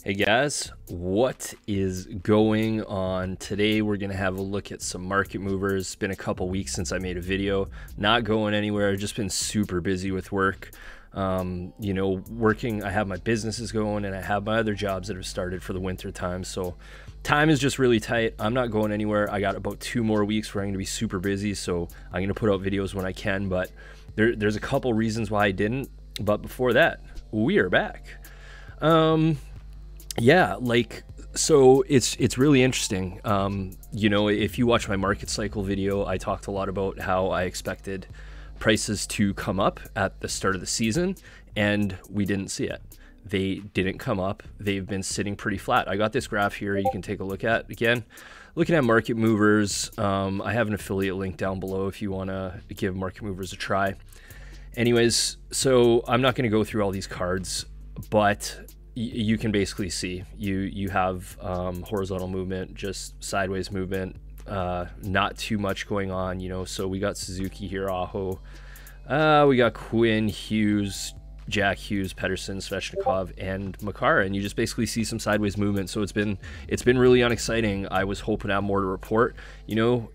Hey guys, what is going on? Today we're going to have a look at some market movers. It's been a couple weeks since I made a video. Not going anywhere, I've just been super busy with work. Working, I have my businesses going and I have my other jobs that have started for the winter time. So time is just really tight. I'm not going anywhere. I got about 2 more weeks where I'm going to be super busy. So I'm going to put out videos when I can, but there's a couple reasons why I didn't. But before that, we are back. Yeah, so it's really interesting. If you watch my market cycle video, I talked a lot about how I expected prices to come up at the start of the season, and we didn't see it. They didn't come up. They've been sitting pretty flat. I got this graph here you can take a look at. Again, looking at market movers, I have an affiliate link down below if you want to give market movers a try. Anyways, so I'm not going to go through all these cards, but you can basically see you have horizontal movement, just sideways movement, not too much going on, so we got Suzuki here, Aho, we got Quinn, Hughes, Jack Hughes, Pedersen, Svechnikov, and Makar, and you just basically see some sideways movement. So it's been really unexciting. I was hoping to have more to report.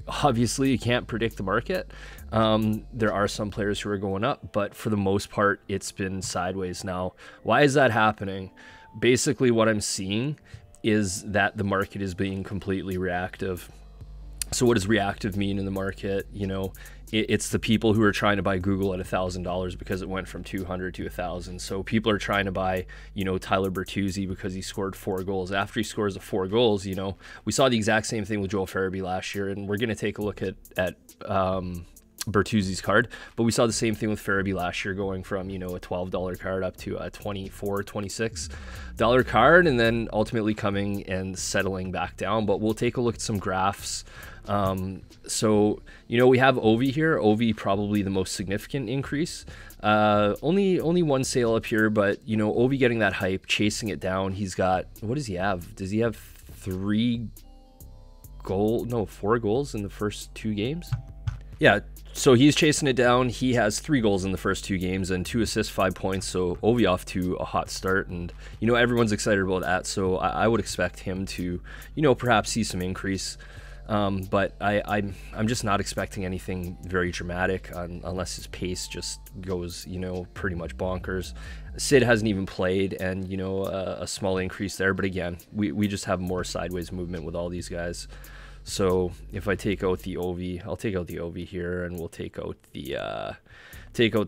Obviously you can't predict the market. There are some players who are going up, but for the most part it's been sideways. Now, why is that happening? Basically what I'm seeing is that the market is being completely reactive. So what does reactive mean in the market? It's the people who are trying to buy Google at $1,000 because it went from 200 to 1,000. So people are trying to buy, Tyler Bertuzzi because he scored 4 goals. After he scores the 4 goals, we saw the exact same thing with Joel Farabee last year, and we're going to take a look at Bertuzzi's card, but we saw the same thing with Farabee last year, going from a $12 card up to a $24, $26 card, and then ultimately coming and settling back down. But we'll take a look at some graphs. So we have Ovi here. Ovi probably the most significant increase. Only one sale up here, but Ovi getting that hype, chasing it down. He's got, what does he have? Does he have 4 goals in the first 2 games? Yeah, so he's chasing it down. He has 3 goals in the first 2 games and 2 assists, 5 points. So Ovi off to a hot start, and everyone's excited about that. So I would expect him to perhaps see some increase. But I'm just not expecting anything very dramatic unless his pace just goes pretty much bonkers. Sid hasn't even played, and a small increase there. But again, we just have more sideways movement with all these guys. So if I take out the Ovi, I'll take out the Ovi here, and we'll take out the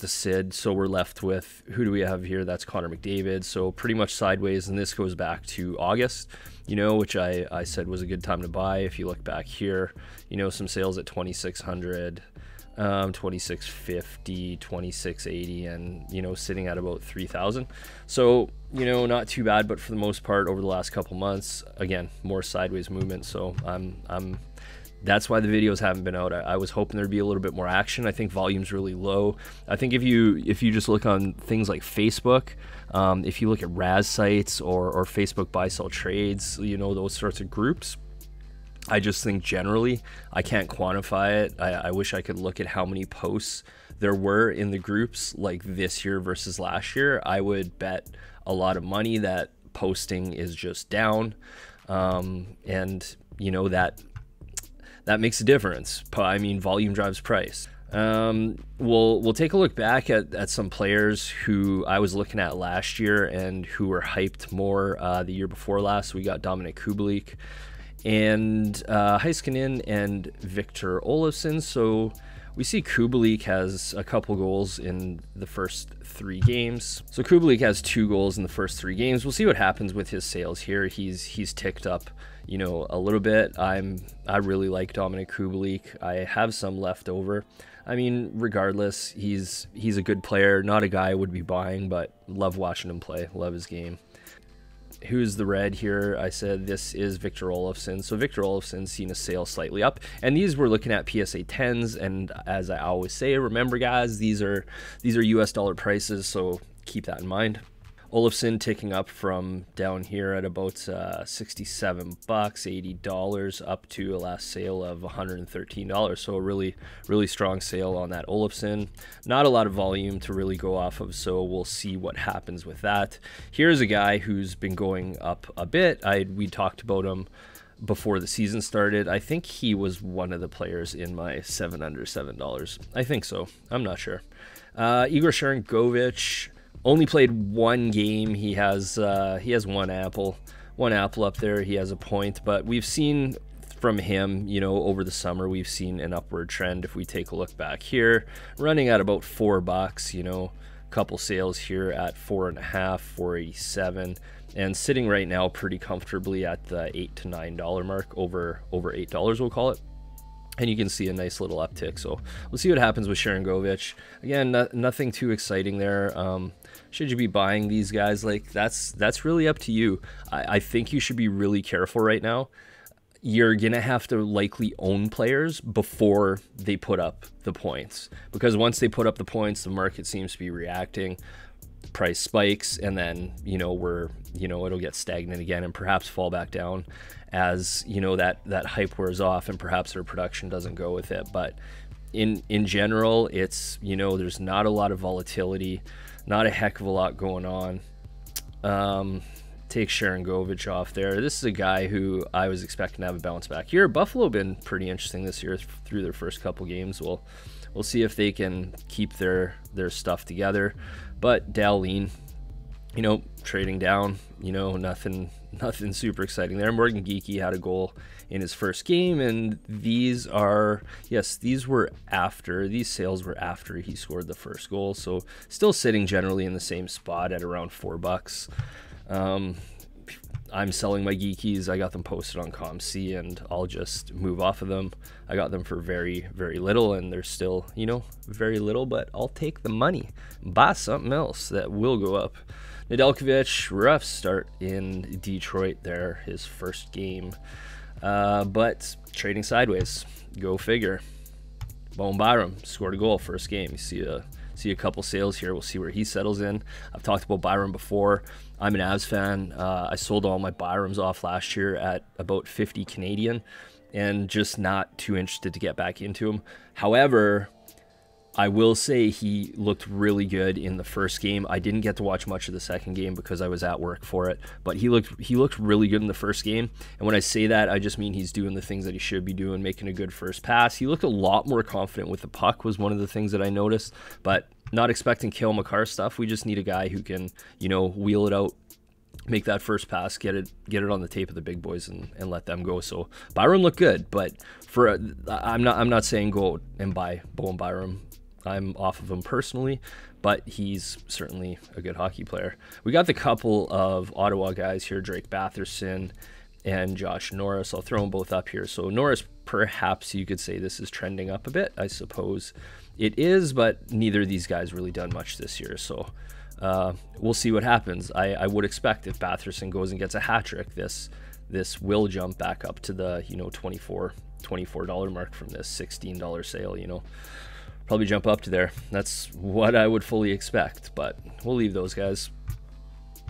Sid. So we're left with, who do we have here? That's Connor McDavid. So pretty much sideways, and this goes back to August, which I said was a good time to buy. If you look back here, some sales at 2,600, 2,650, 2,680, and sitting at about 3,000. So not too bad, but for the most part over the last couple months, again, more sideways movement. So that's why the videos haven't been out. I was hoping there'd be a little bit more action. I think volume's really low. I think if you just look on things like Facebook, if you look at Raz sites or Facebook buy sell trades, those sorts of groups, I just think generally, I can't quantify it. I wish I could look at how many posts there were in the groups like this year versus last year. I would bet a lot of money that posting is just down, and that makes a difference. I mean, volume drives price. We'll take a look back at some players who I was looking at last year and who were hyped more the year before last. We got Dominic Kubalik and Heiskanen and Victor Olufsen. So we see Kubalik has a couple goals in the first 3 games. So Kubalik has 2 goals in the first 3 games. We'll see what happens with his sales here. He's ticked up, a little bit. I really like Dominic Kubalik. I have some left over. I mean, regardless, he's a good player. Not a guy I would be buying, but love watching him play. Love his game. Who's the red here? I said this is Victor Olufsen. So Victor Olufsen's seen a sale slightly up, and these we're looking at PSA 10s, and as I always say, remember guys, these are US dollar prices, so keep that in mind. Olufsen ticking up from down here at about $67, $80 up to a last sale of $113. So a really, really strong sale on that Olufsen. Not a lot of volume to really go off of, so we'll see what happens with that. Here's a guy who's been going up a bit. We talked about him before the season started. I think he was one of the players in my 7 under $7. I think so. I'm not sure. Igor Sharangovich only played one game. He has one apple up there. He has a point, but we've seen from him, you know, over the summer, we've seen an upward trend. If we take a look back here, running at about $4, you know, couple sales here at $4.5, $4.87, and sitting right now pretty comfortably at the $8 to $9 mark, over $8, we'll call it. And you can see a nice little uptick. So we'll see what happens with Sharangovich. Again, nothing too exciting there. Should you be buying these guys? Like, that's really up to you. I think you should be really careful right now. You're going to have to likely own players before they put up the points. Because once they put up the points, the market seems to be reacting. Price spikes, and then, you know, it'll get stagnant again and perhaps fall back down as, you know, that hype wears off and perhaps their production doesn't go with it. But in general, it's, you know, there's not a lot of volatility, not a heck of a lot going on. Take Sharangovich off there. This is a guy who I was expecting to have a bounce back here. Buffalo been pretty interesting this year through their first couple games. We'll see if they can keep their stuff together. But Dahlin, you know, trading down, you know, nothing super exciting there. Morgan Geekie had a goal in his first game, and these sales were after he scored the first goal. So still sitting generally in the same spot at around $4. I'm selling my Geekies. I got them posted on ComC, and I'll just move off of them. I got them for very, very little, and they're still, you know, very little, but I'll take the money, buy something else that will go up. Nedeljkovic, rough start in Detroit there, his first game, but trading sideways. Go figure. Bowen Byram scored a goal first game. You see a couple sales here. We'll see where he settles in. I've talked about Byram before. I'm an Avs fan. I sold all my Byrams off last year at about 50 Canadian, and just not too interested to get back into him. However, I will say he looked really good in the first game. I didn't get to watch much of the second game because I was at work for it, but he looked really good in the first game. And when I say that, I just mean he's doing the things that he should be doing, making a good first pass. He looked a lot more confident with the puck, was one of the things that I noticed, but not expecting Cale Makar stuff. We just need a guy who can, you know, wheel it out, make that first pass, get it on the tape of the big boys, and let them go. So Byram looked good, but I'm not saying go out and buy Bowen Byram. I'm off of him personally, but he's certainly a good hockey player. We got the couple of Ottawa guys here, Drake Batherson and Josh Norris. I'll throw them both up here. So Norris, perhaps you could say this is trending up a bit. I suppose it is, but neither of these guys really done much this year. So we'll see what happens. I would expect if Batherson goes and gets a hat trick, this will jump back up to the, you know, $24 mark from this $16 sale, you know. Probably jump up to there. That's what I would fully expect, but we'll leave those guys.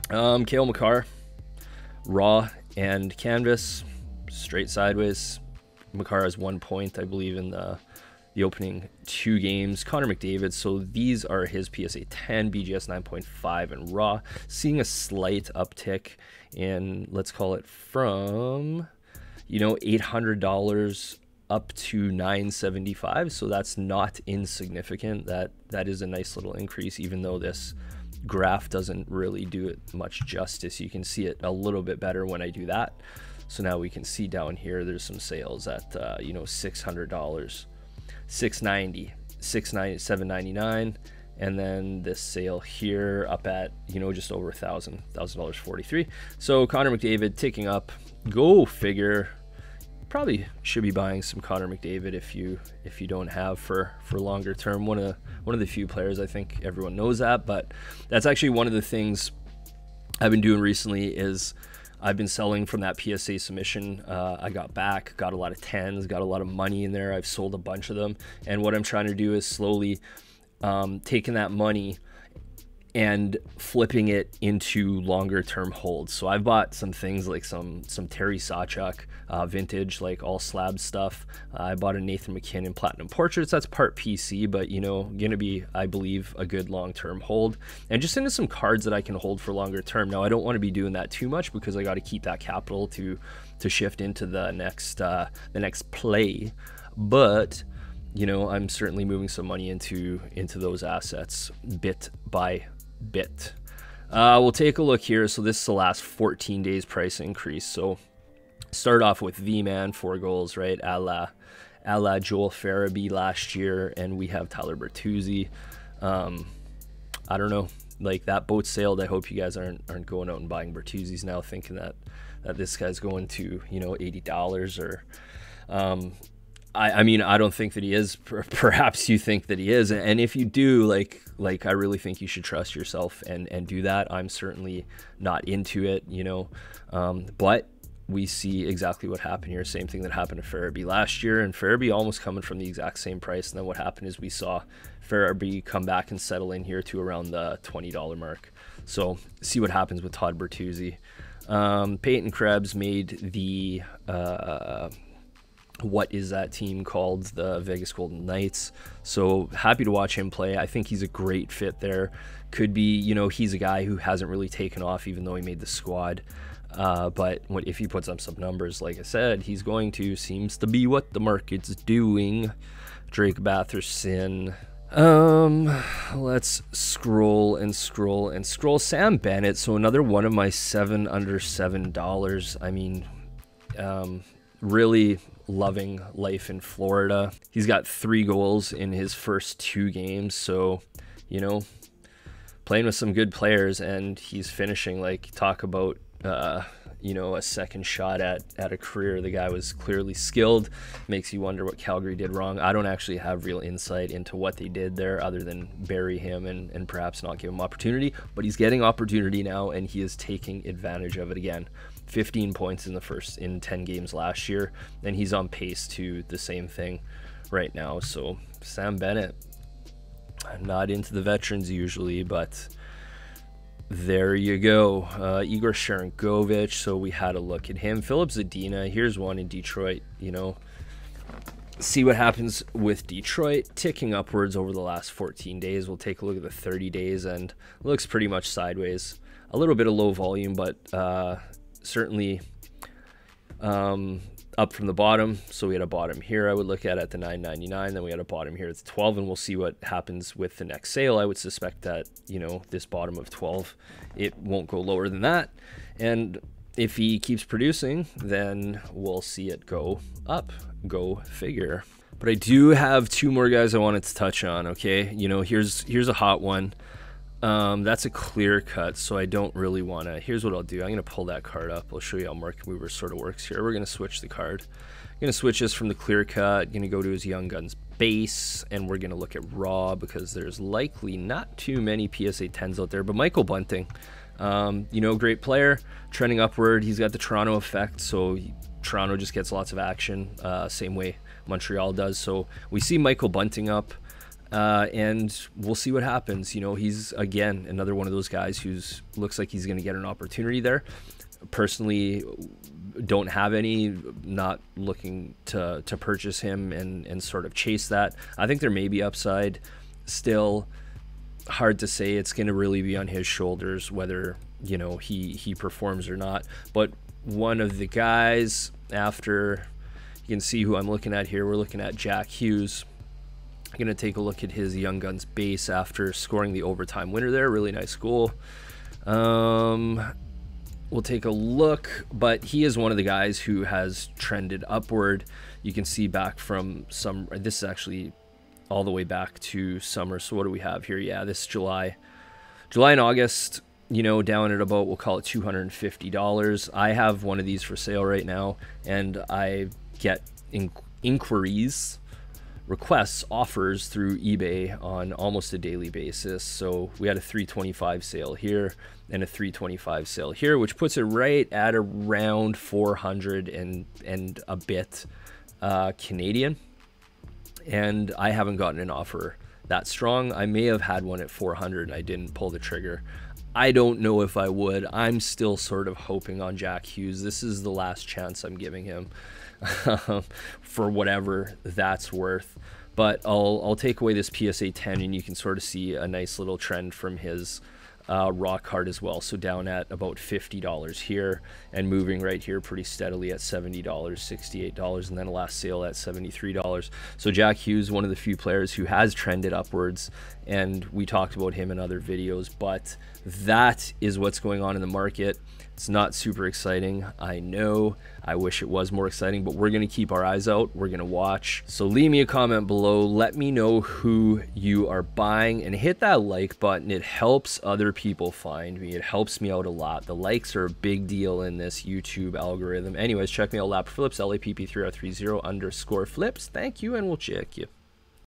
Cale Makar, raw and canvas, straight sideways. Makar has 1 point, I believe, in the opening 2 games. Connor McDavid, so these are his PSA 10, BGS 9.5, and raw. Seeing a slight uptick in, let's call it from, you know, $800 up to $975, so that's not insignificant. That is a nice little increase, even though this graph doesn't really do it much justice. You can see it a little bit better when I do that. So now we can see down here there's some sales at you know, $600, $690, $690, $799, and then this sale here up at, you know, just over $1,000.43. So Connor McDavid ticking up. Go figure. Probably should be buying some Connor McDavid if you don't have for longer term. One of the few players, I think everyone knows that, but that's actually one of the things I've been doing recently is I've been selling from that PSA submission. I got a lot of 10s, got a lot of money in there. I've sold a bunch of them, and what I'm trying to do is slowly taking that money and flipping it into longer term holds. So I've bought some things like some Terry Sawchuk vintage, like all slab stuff. I bought a Nathan McKinnon Platinum Portraits. That's part PC, but you know, gonna be, I believe, a good long term hold. And just into some cards that I can hold for longer term. Now I don't want to be doing that too much because I got to keep that capital to shift into the next play. But you know, I'm certainly moving some money into those assets bit by bit. We'll take a look here. So this is the last 14 days price increase. So start off with V-Man, 4 goals, right? A la Joel Farabee last year, and we have Tyler Bertuzzi. I don't know, like that boat sailed. I hope you guys aren't going out and buying Bertuzzi's now, thinking that this guy's going to, you know, $80 or. I mean, I don't think that he is. Perhaps you think that he is, and if you do, like I really think you should trust yourself and do that. I'm certainly not into it, you know, but we see exactly what happened here. Same thing that happened to Farabee last year, and Farabee almost coming from the exact same price. And then what happened is we saw Farabee come back and settle in here to around the $20 mark. So see what happens with Todd Bertuzzi. Peyton Krebs made the what is that team called? The Vegas Golden Knights. So happy to watch him play. I think he's a great fit there. Could be, you know, he's a guy who hasn't really taken off even though he made the squad. But if he puts up some numbers, like I said, he's going to. Seems to be what the market's doing. Drake Batherson. Let's scroll and scroll and scroll. Sam Bennett. So another one of my 7 under $7. I mean, really loving life in Florida. He's got 3 goals in his first 2 games. So, you know, playing with some good players, and he's finishing. Like, talk about, you know, a second shot at a career. The guy was clearly skilled. Makes you wonder what Calgary did wrong. I don't actually have real insight into what they did there other than bury him and perhaps not give him opportunity. But he's getting opportunity now, and he is taking advantage of it again. 15 points in 10 games last year, and he's on pace to the same thing right now. So Sam Bennett, I'm not into the veterans usually, but there you go. Igor Sharangovich, so we had a look at him. Philip Zadina, here's one in Detroit. You know, see what happens with Detroit, ticking upwards over the last 14 days. We'll take a look at the 30 days, and looks pretty much sideways. A little bit of low volume, but certainly up from the bottom. So we had a bottom here I would look at the $9.99, then we had a bottom here at the 12, and we'll see what happens with the next sale. I would suspect that, you know, this bottom of 12, it won't go lower than that, and if he keeps producing, then we'll see it go up. Go figure. But I do have 2 more guys I wanted to touch on. Okay, you know, here's a hot one. That's a clear cut, so I don't really want to. Here's what I'll do. I'm going to pull that card up. I'll show you how Market Mover sort of works here. We're going to switch the card. I'm going to switch this from the clear cut. Going to go to his Young Guns base, and we're going to look at raw because there's likely not too many PSA 10s out there. But Michael Bunting, you know, great player, trending upward. He's got the Toronto effect, so Toronto just gets lots of action, same way Montreal does. So we see Michael Bunting up. And we'll see what happens. You know, he's, again, another one of those guys who's looks like he's going to get an opportunity there. Personally, don't have any, not looking to purchase him and sort of chase that. I think there may be upside. Still hard to say. It's going to really be on his shoulders whether, you know, he performs or not. But one of the guys after, you can see who I'm looking at here. We're looking at Jack Hughes. I'm going to take a look at his Young Guns base after scoring the overtime winner there. Really nice goal. We'll take a look, but he is one of the guys who has trended upward. You can see back from some, this is actually all the way back to summer. So what do we have here? Yeah, this is July and August, you know, down at about, we'll call it $250. I have one of these for sale right now, and I get inquiries, requests, offers through eBay on almost a daily basis. So we had a $325 sale here and a $325 sale here, which puts it right at around 400 and a bit Canadian. And I haven't gotten an offer that strong. I may have had one at 400 and I didn't pull the trigger. I don't know if I would. I'm still sort of hoping on Jack Hughes. This is the last chance I'm giving him for whatever that's worth. But I'll take away this PSA 10 and you can sort of see a nice little trend from his raw card as well. So down at about $50 here and moving right here pretty steadily at $70, $68, and then a last sale at $73. So Jack Hughes, one of the few players who has trended upwards, and we talked about him in other videos, but that is what's going on in the market. It's not super exciting, I know. I wish it was more exciting, but we're going to keep our eyes out. We're going to watch. So leave me a comment below. Let me know who you are buying and hit that like button. It helps other people find me. It helps me out a lot. The likes are a big deal in this YouTube algorithm. Anyways, check me out, LappFlips, LAPP3030_flips. Thank you, and we'll check you.